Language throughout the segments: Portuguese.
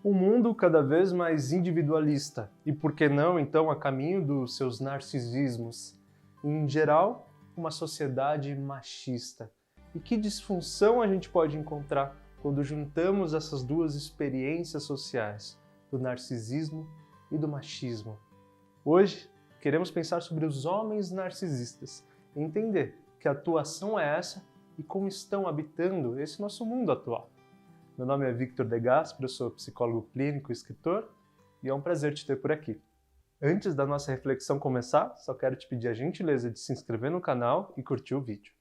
Um mundo cada vez mais individualista e, por que não, então, a caminho dos seus narcisismos. Em geral, uma sociedade machista. E que disfunção a gente pode encontrar quando juntamos essas duas experiências sociais, do narcisismo e do machismo? Hoje, queremos pensar sobre os homens narcisistas e entender que atuação é essa e como estão habitando esse nosso mundo atual. Meu nome é Victor De Gasperi, eu sou psicólogo clínico e escritor e é um prazer te ter por aqui. Antes da nossa reflexão começar, só quero te pedir a gentileza de se inscrever no canal e curtir o vídeo.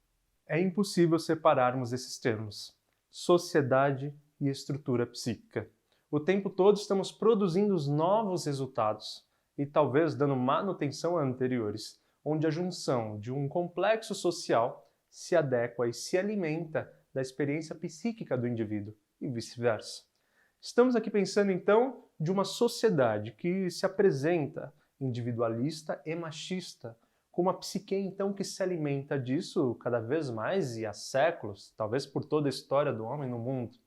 É impossível separarmos esses termos, sociedade e estrutura psíquica. O tempo todo estamos produzindo os novos resultados e talvez dando manutenção a anteriores, onde a junção de um complexo social se adequa e se alimenta da experiência psíquica do indivíduo e vice-versa. Estamos aqui pensando então de uma sociedade que se apresenta individualista e machista, com uma psique então que se alimenta disso cada vez mais e há séculos, talvez por toda a história do homem no mundo.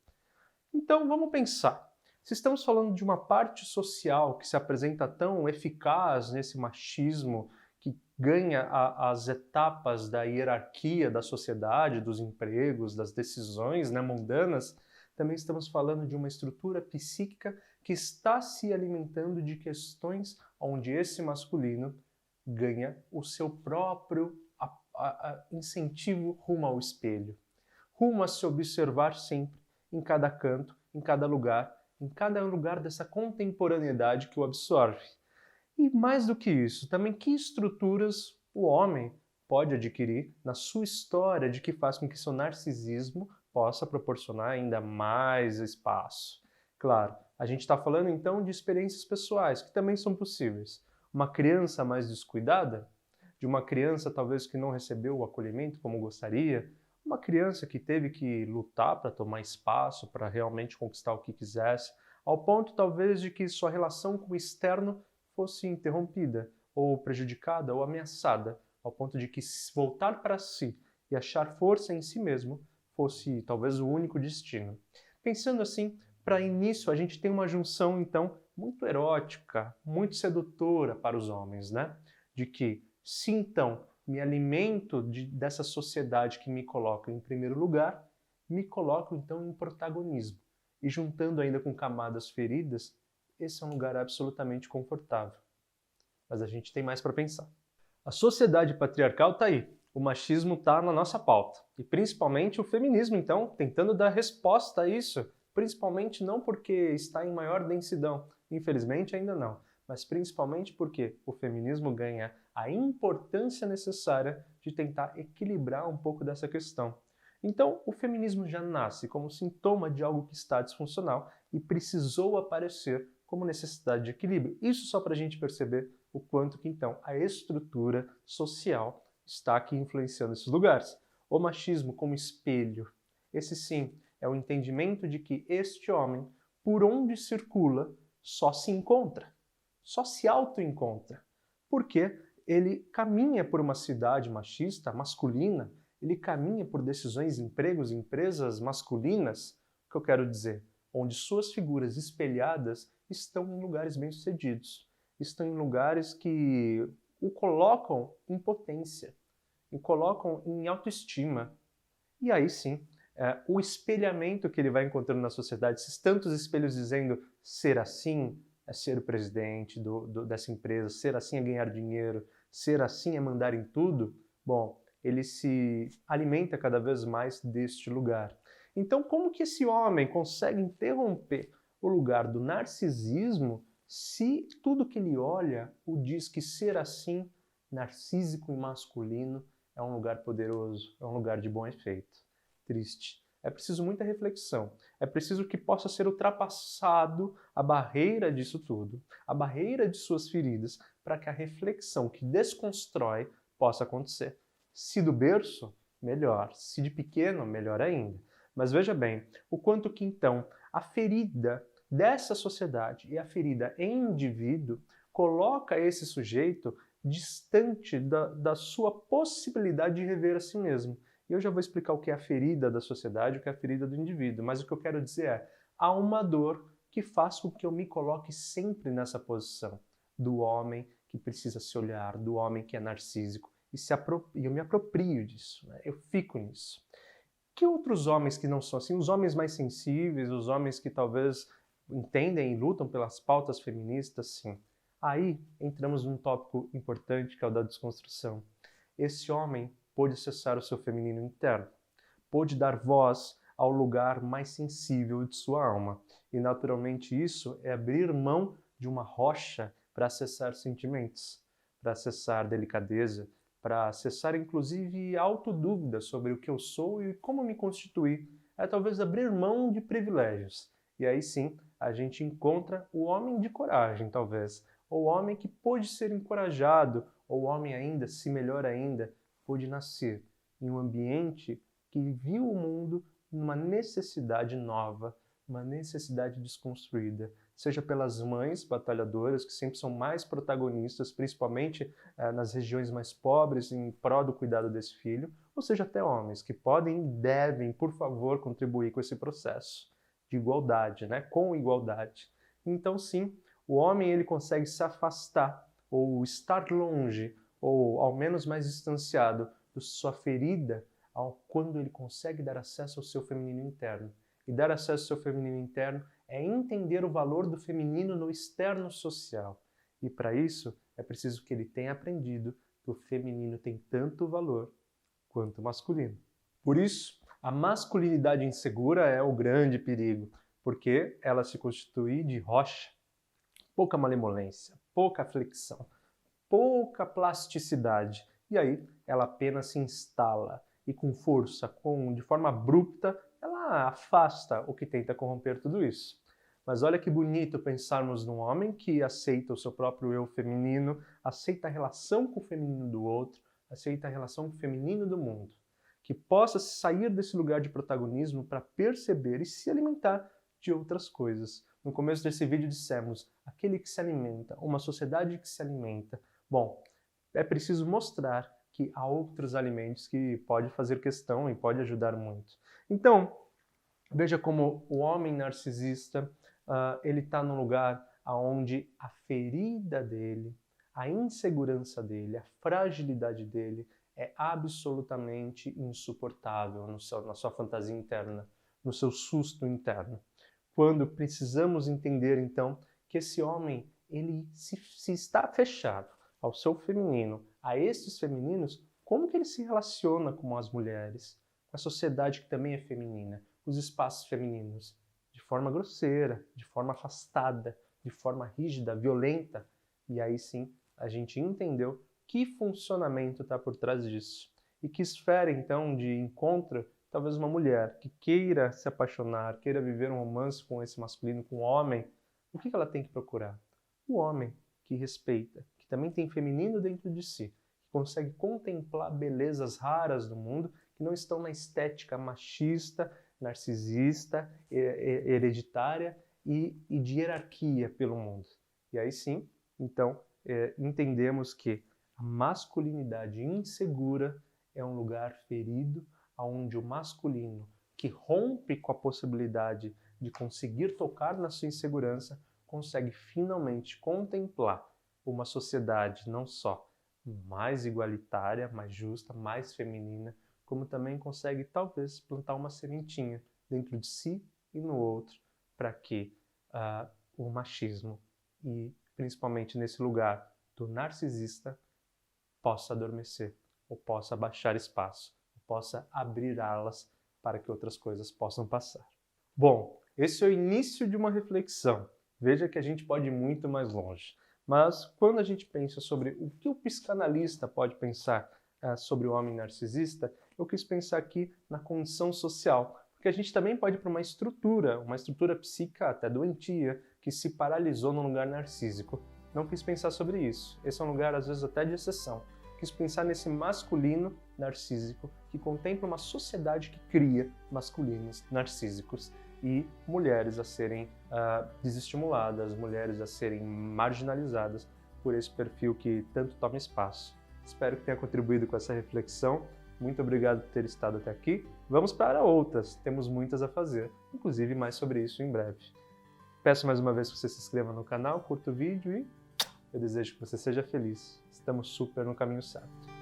Então vamos pensar, se estamos falando de uma parte social que se apresenta tão eficaz nesse machismo, que ganha as etapas da hierarquia da sociedade, dos empregos, das decisões mundanas, também estamos falando de uma estrutura psíquica que está se alimentando de questões onde esse masculino ganha o seu próprio incentivo rumo ao espelho, rumo a se observar sempre, em cada canto, em cada lugar dessa contemporaneidade que o absorve. E mais do que isso, também que estruturas o homem pode adquirir na sua história de que faz com que seu narcisismo possa proporcionar ainda mais espaço. Claro, a gente está falando então de experiências pessoais, que também são possíveis. Uma criança mais descuidada, de uma criança talvez que não recebeu o acolhimento como gostaria, uma criança que teve que lutar para tomar espaço, para realmente conquistar o que quisesse, ao ponto talvez de que sua relação com o externo fosse interrompida, ou prejudicada, ou ameaçada, ao ponto de que voltar para si e achar força em si mesmo fosse talvez o único destino. Pensando assim, para início a gente tem uma junção então muito erótica, muito sedutora para os homens, né? De que se então me alimento dessa sociedade que me coloca em primeiro lugar, me coloco então em protagonismo. E juntando ainda com camadas feridas, esse é um lugar absolutamente confortável. Mas a gente tem mais para pensar. A sociedade patriarcal está aí. O machismo está na nossa pauta. E principalmente o feminismo, então, tentando dar resposta a isso. Principalmente não porque está em maior densidão. Infelizmente ainda não. Mas principalmente porque o feminismo ganha a importância necessária de tentar equilibrar um pouco dessa questão. Então, o feminismo já nasce como sintoma de algo que está disfuncional e precisou aparecer como necessidade de equilíbrio. Isso só para a gente perceber o quanto que, então, a estrutura social está aqui influenciando esses lugares. O machismo como espelho. Esse sim é o entendimento de que este homem, por onde circula, só se encontra, só se auto-encontra. Porque ele caminha por uma cidade machista, masculina, ele caminha por decisões, empregos, empresas masculinas, o que eu quero dizer, onde suas figuras espelhadas estão em lugares bem-sucedidos, estão em lugares que o colocam em potência, o colocam em autoestima. E aí sim, o espelhamento que ele vai encontrando na sociedade, esses tantos espelhos dizendo ser assim é ser o presidente dessa empresa, ser assim é ganhar dinheiro, ser assim é mandar em tudo, bom, ele se alimenta cada vez mais deste lugar. Então, como que esse homem consegue interromper o lugar do narcisismo se tudo que ele olha o diz que ser assim, narcísico e masculino, é um lugar poderoso, é um lugar de bom efeito? Triste. É preciso muita reflexão. É preciso que possa ser ultrapassado a barreira disso tudo, a barreira de suas feridas, para que a reflexão que desconstrói possa acontecer. Se do berço, melhor. Se de pequeno, melhor ainda. Mas veja bem, o quanto que então a ferida dessa sociedade e a ferida em indivíduo coloca esse sujeito distante da sua possibilidade de rever a si mesmo. E eu já vou explicar o que é a ferida da sociedade e o que é a ferida do indivíduo, mas o que eu quero dizer é, há uma dor que faz com que eu me coloque sempre nessa posição do homem que precisa se olhar, do homem que é narcísico, e eu me aproprio disso, né? Eu fico nisso. Que outros homens que não são assim, os homens mais sensíveis, os homens que talvez entendem e lutam pelas pautas feministas, sim. Aí entramos num tópico importante que é o da desconstrução. Esse homem pôde acessar o seu feminino interno, pôde dar voz ao lugar mais sensível de sua alma. E naturalmente isso é abrir mão de uma rocha para acessar sentimentos, para acessar delicadeza, para acessar inclusive autodúvida sobre o que eu sou e como me constituir. É talvez abrir mão de privilégios. E aí sim, a gente encontra o homem de coragem, talvez, ou o homem que pôde ser encorajado, ou o homem ainda, se melhor ainda, pôde nascer em um ambiente que viu o mundo numa necessidade nova, uma necessidade desconstruída, seja pelas mães batalhadoras, que sempre são mais protagonistas, principalmente nas regiões mais pobres, em prol do cuidado desse filho, ou seja até homens, que podem e devem, por favor, contribuir com esse processo de igualdade, né? Com igualdade. Então, sim, o homem ele consegue se afastar, ou estar longe, ou ao menos mais distanciado da sua ferida, quando ele consegue dar acesso ao seu feminino interno. E dar acesso ao seu feminino interno é entender o valor do feminino no externo social. E para isso, é preciso que ele tenha aprendido que o feminino tem tanto valor quanto o masculino. Por isso, a masculinidade insegura é o grande perigo, porque ela se constitui de rocha, pouca malemolência, pouca flexão, pouca plasticidade. E aí, ela apenas se instala e com força, de forma abrupta, ela afasta o que tenta corromper tudo isso. Mas olha que bonito pensarmos num homem que aceita o seu próprio eu feminino, aceita a relação com o feminino do outro, aceita a relação com o feminino do mundo, que possa sair desse lugar de protagonismo para perceber e se alimentar de outras coisas. No começo desse vídeo dissemos, aquele que se alimenta, uma sociedade que se alimenta. Bom, é preciso mostrar que há outros alimentos que pode fazer questão e pode ajudar muito. Então, veja como o homem narcisista, ele está num lugar onde a ferida dele, a insegurança dele, a fragilidade dele é absolutamente insuportável na sua fantasia interna, no seu susto interno. Quando precisamos entender, então, que esse homem ele se está fechado ao seu feminino, a esses femininos, como que ele se relaciona com as mulheres, com a sociedade que também é feminina, os espaços femininos, de forma grosseira, de forma afastada, de forma rígida, violenta. E aí sim, a gente entendeu que funcionamento está por trás disso. E que esfera, então, de encontro, talvez uma mulher que queira se apaixonar, queira viver um romance com esse masculino, com um homem, o que ela tem que procurar? O homem que respeita, que também tem feminino dentro de si, que consegue contemplar belezas raras do mundo, que não estão na estética machista, narcisista, hereditária e de hierarquia pelo mundo. E aí sim, então, entendemos que a masculinidade insegura é um lugar ferido, onde o masculino, que rompe com a possibilidade de conseguir tocar na sua insegurança, consegue finalmente contemplar uma sociedade não só mais igualitária, mais justa, mais feminina, como também consegue talvez plantar uma sementinha dentro de si e no outro, para que o machismo e principalmente nesse lugar do narcisista possa adormecer, ou possa baixar espaço, ou possa abrir alas para que outras coisas possam passar. Bom, esse é o início de uma reflexão. Veja que a gente pode ir muito mais longe. Mas quando a gente pensa sobre o que o psicanalista pode pensar sobre o homem narcisista, eu quis pensar aqui na condição social, porque a gente também pode ir para uma estrutura psíquica até doentia, que se paralisou num lugar narcísico. Não quis pensar sobre isso. Esse é um lugar, às vezes, até de exceção. Quis pensar nesse masculino narcísico que contempla uma sociedade que cria masculinos narcísicos e mulheres a serem desestimuladas, mulheres a serem marginalizadas por esse perfil que tanto toma espaço. Espero que tenha contribuído com essa reflexão. Muito obrigado por ter estado até aqui. Vamos para outras, temos muitas a fazer, inclusive mais sobre isso em breve. Peço mais uma vez que você se inscreva no canal, curta o vídeo e eu desejo que você seja feliz. Estamos super no caminho certo.